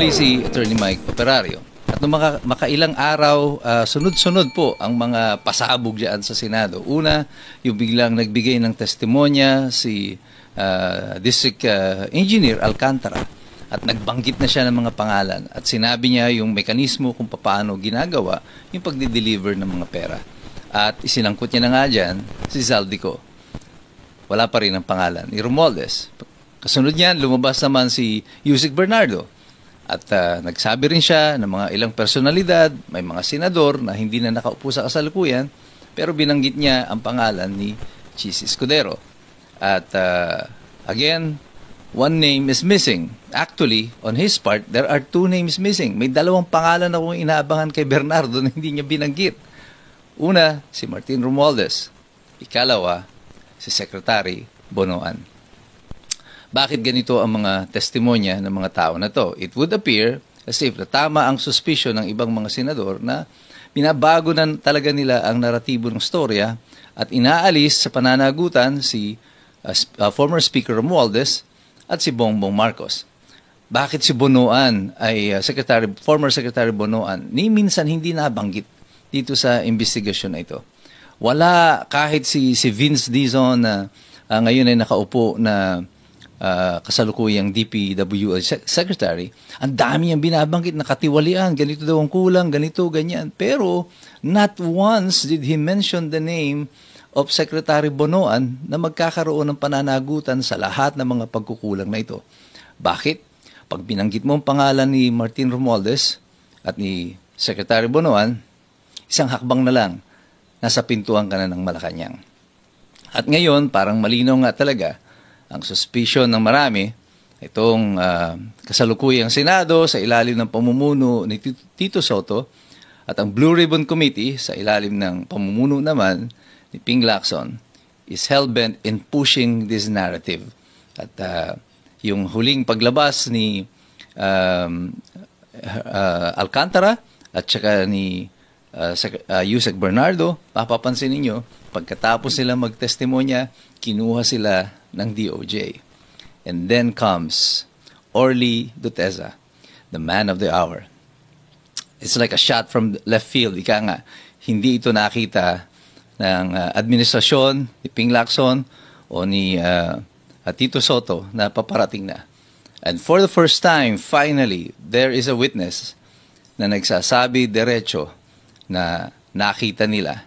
muli si Attorney Mike Operario. At nung makailang araw, sunod-sunod po ang mga pasabog dyan sa Senado. Una, yung biglang nagbigay ng testimonya si District Engineer Alcantara. At nagbanggit na siya ng mga pangalan. At sinabi niya yung mekanismo kung paano ginagawa yung pagdi-deliver ng mga pera. At isinangkot niya na nga dyan si Zaldico. Wala pa rin ang pangalan ni Romualdez. Kasunod niyan, lumabas naman si Yusek Bernardo. At nagsabi rin siya ng mga ilang personalidad, may mga senador na hindi na nakaupo sa kasalukuyan, pero binanggit niya ang pangalan ni Chis Escudero. At again, one name is missing. Actually, on his part, there are two names missing. May dalawang pangalan na akong inaabangan kay Bernardo na hindi niya binanggit. Una, si Martin Romualdez. Ikalawa, si Secretary Bonoan. Bakit ganito ang mga testimonya ng mga tao na to? It would appear as if tama ang suspicion ng ibang mga senador na binabago na talaga nila ang naratibo ng storya at inaalis sa pananagutan si former Speaker Romualdez at si Bongbong Marcos. Bakit si Bonoan ay former Secretary Bonoan ni minsan hindi nabanggit dito sa investigasyon na ito? Wala kahit si Vince Dizon na ngayon ay nakaupo na kasalukuyang DPWH Secretary, ang dami niyang binabanggit na katiwalian, ganito daw ang kulang, ganito, ganyan. Pero not once did he mention the name of Secretary Bonoan na magkakaroon ng pananagutan sa lahat ng mga pagkukulang na ito. Bakit? Pag binanggit mo ang pangalan ni Martin Romualdez at ni Secretary Bonoan, isang hakbang na lang, nasa pintuan ka na ng Malacanang. At ngayon, parang malinaw nga talaga, ang suspicion ng marami, itong kasalukuyang Senado sa ilalim ng pamumuno ni Tito Soto at ang Blue Ribbon Committee sa ilalim ng pamumuno naman ni Ping Lacson is hell-bent in pushing this narrative. At yung huling paglabas ni Alcantara at saka ni Yusek Bernardo, papapansin ninyo, pagkatapos sila magtestimonya, kinuha sila ng DOJ. And then comes Orly Duteza, the man of the hour. It's like a shot from left field. Ika nga, hindi ito nakita ng administrasyon ni Ping Lacson o ni Tito Soto na paparating na. And for the first time, finally, there is a witness na nagsasabi diretso na nakita nila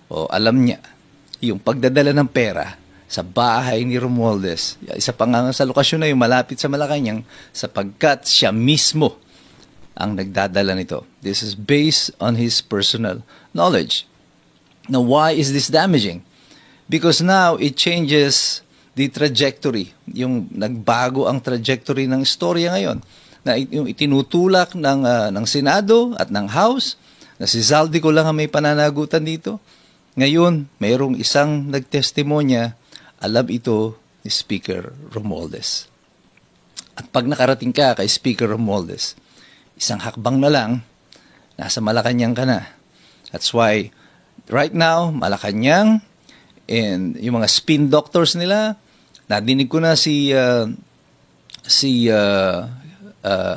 o alam niya yung pagdadala ng pera sa bahay ni Romualdez. Isa pa nga sa lokasyon na yung malapit sa Malacanang sapagkat siya mismo ang nagdadala nito. This is based on his personal knowledge. Now, why is this damaging? Because now it changes the trajectory. Yung nagbago ang trajectory ng istorya ngayon. Na yung itinutulak ng Senado at ng House na si Zaldico lang ang may pananagutan dito. Ngayon, mayroong isang nagtestimonya, alam ito ni Speaker Romualdez. At pag nakarating ka kay Speaker Romualdez, isang hakbang na lang, nasa Malacanang ka na. That's why, right now, Malacanang, and yung mga spin doctors nila, nadinig ko na si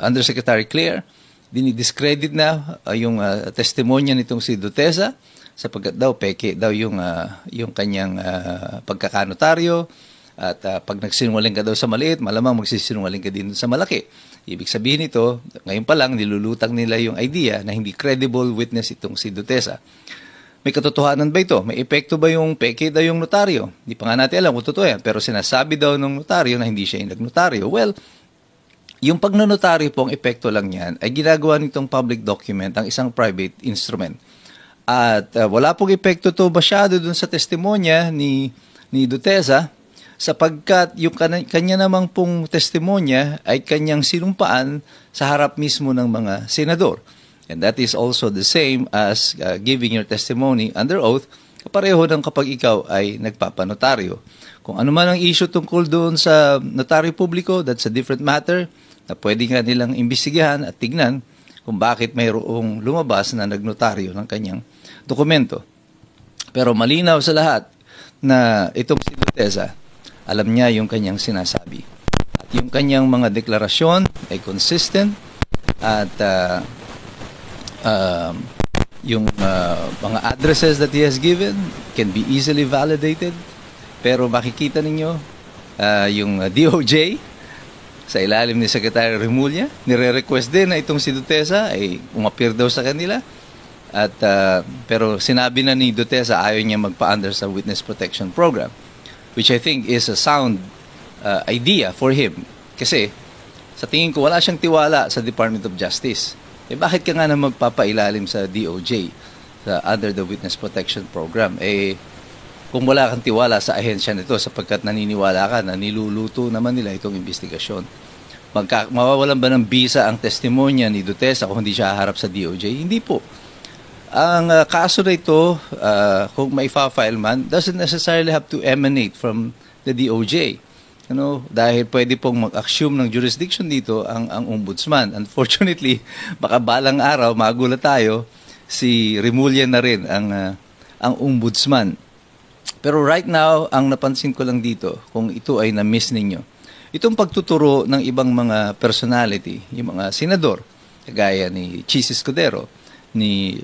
Undersecretary Claire, dinidiscredit na yung testimonya nitong si Duteza, sapagkat daw peke daw yung kanyang pagkakanotaryo at pag nagsinungaling ka daw sa maliit, malamang magsisinungaling ka din sa malaki. Ibig sabihin nito, ngayon pa lang nilulutang nila yung idea na hindi credible witness itong si Duteza. May katotohanan ba ito? May epekto ba yung peke daw yung notaryo? Hindi pa nga natin alam kung totoo yan, pero sinasabi daw ng notaryo na hindi siya yung nagnotaryo. Well, yung pagnonotaryo po, ang epekto lang yan ay ginagawa nitong public document ang isang private instrument. At wala pong epekto to masyado dun sa testimonya ni Duteza sapagkat yung kanya namang pong testimonya ay kanyang sinumpaan sa harap mismo ng mga senador. And that is also the same as giving your testimony under oath, kapareho ng kapag ikaw ay nagpapanotaryo. Kung ano man ang issue tungkol doon sa notaryo publiko, that's a different matter na pwede nga nilang imbestigahan at tignan kung bakit mayroong lumabas na nagnotaryo ng kanyang dokumento. Pero malinaw sa lahat na itong si Duteza, alam niya yung kanyang sinasabi. At yung kanyang mga deklarasyon ay consistent At yung mga addresses that he has given can be easily validated. Pero makikita ninyo, yung DOJ, sa ilalim ni Secretary Remulla, nire-request din na itong si Dutesa ay umapir daw sa kanila. At pero sinabi na ni Dutesa ayaw niya magpa-under sa Witness Protection Program, which I think is a sound idea for him. Kasi sa tingin ko wala siyang tiwala sa Department of Justice. Eh bakit ka nga na magpapailalim sa DOJ under the Witness Protection Program? Eh kung wala kang tiwala sa ahensya nito sapagkat naniniwala ka na niluluto naman nila itong investigasyon. Mawawalan ba ng bisa ang testimonya ni Dutesa kung hindi siya haharap sa DOJ? Hindi po. Ang kaso na ito, kung maifa-file man, doesn't necessarily have to emanate from the DOJ. Dahil pwede pong mag-assume ng jurisdiction dito ang ombudsman. Unfortunately, baka balang araw, magulat tayo, si Remulla na rin ang ombudsman. Pero right now, ang napansin ko lang dito, kung ito ay na-miss ninyo, itong pagtuturo ng ibang mga personality, yung mga senador, kagaya ni Chis Escudero, ni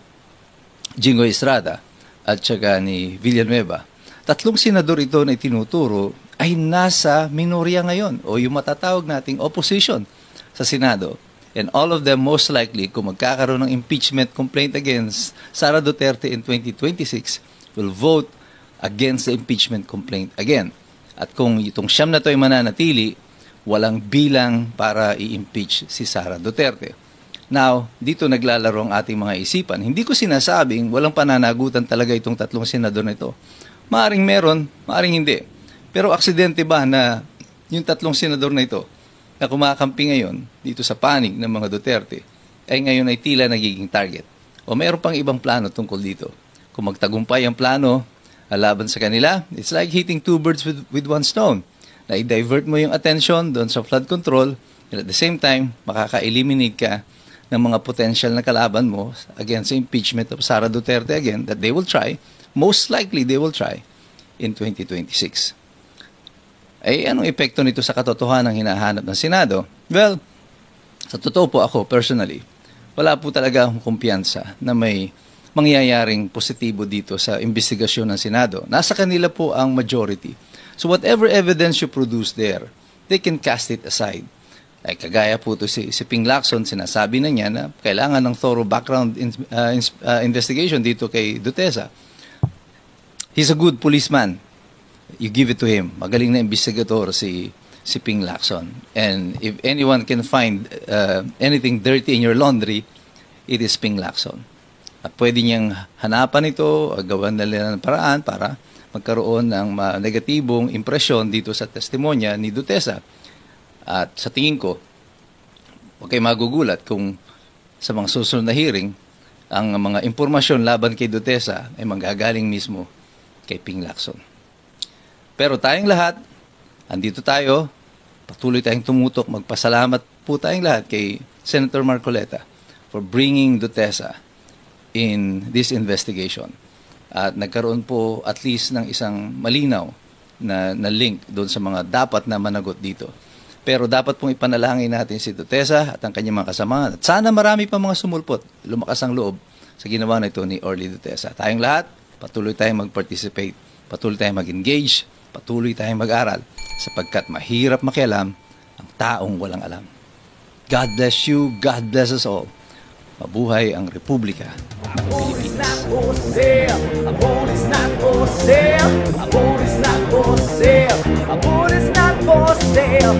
Jingoy Estrada, at saka ni Villanueva. Tatlong senador ito na itinuturo ay nasa minorya ngayon o yung matatawag nating opposition sa Senado. And all of them most likely, kung magkakaroon ng impeachment complaint against Sara Duterte in 2026, will vote against the impeachment complaint again. At kung itong siyam na ito ay mananatili, walang bilang para i-impeach si Sara Duterte. Now, dito naglalaro ang ating mga isipan. Hindi ko sinasabing walang pananagutan talaga itong tatlong senador na ito. Maaring meron, maaring hindi. Pero aksidente ba na yung tatlong senador na ito na kumakampi ngayon dito sa panig ng mga Duterte ay ngayon ay tila nagiging target? O mayroon pang ibang plano tungkol dito? Kung magtagumpay ang plano laban sa kanila, it's like hitting two birds with one stone. Na i-divert mo yung attention doon sa flood control and at the same time, makaka-eliminate ka ng mga potential na kalaban mo against the impeachment of Sara Duterte again that they will try, most likely they will try in 2026. Ay anong epekto nito sa katotohanan ng hinahanap ng Senado? Well, sa totoo po ako personally, wala po talaga akong kumpiyansa na may mangyayaring positibo dito sa investigasyon ng Senado. Nasa kanila po ang majority. So whatever evidence you produce there, they can cast it aside. Ay kagaya po ito si Ping Lacson, sinasabi na niya na kailangan ng thorough background investigation dito kay Dutesa. He's a good policeman. You give it to him. Magaling na investigator si Ping Lacson. And if anyone can find anything dirty in your laundry, it is Ping Lacson. At pwede niyang hanapan ito, gawan na nila ng paraan para magkaroon ng negatibong impresyon dito sa testimonya ni Dutesa. At sa tingin ko, huwag kayo magugulat kung sa mga susunod na hearing, ang mga impormasyon laban kay Dutesa ay manggagaling mismo kay Ping Lacson. Pero tayong lahat, andito tayo, patuloy tayong tumutok, magpasalamat po tayong lahat kay Senator Marcoleta for bringing Dutesa in this investigation. At nagkaroon po at least ng isang malinaw na link doon sa mga dapat na managot dito. Pero dapat pong ipanalangin natin si Dutesa at ang kanyang mga kasamahan. At sana marami pa mga sumulpot, lumakas ang loob sa ginawa na ito ni Orly Dutesa. Tayong lahat, patuloy tayong mag-participate, patuloy tayong mag-engage, patuloy tayong mag-aral sapagkat mahirap makialam ang taong walang alam. God bless you, God bless us all. Mabuhay ang Republika ng Pilipinas. Abon is not for sale. Abon is not for sale. Abon is not for sale.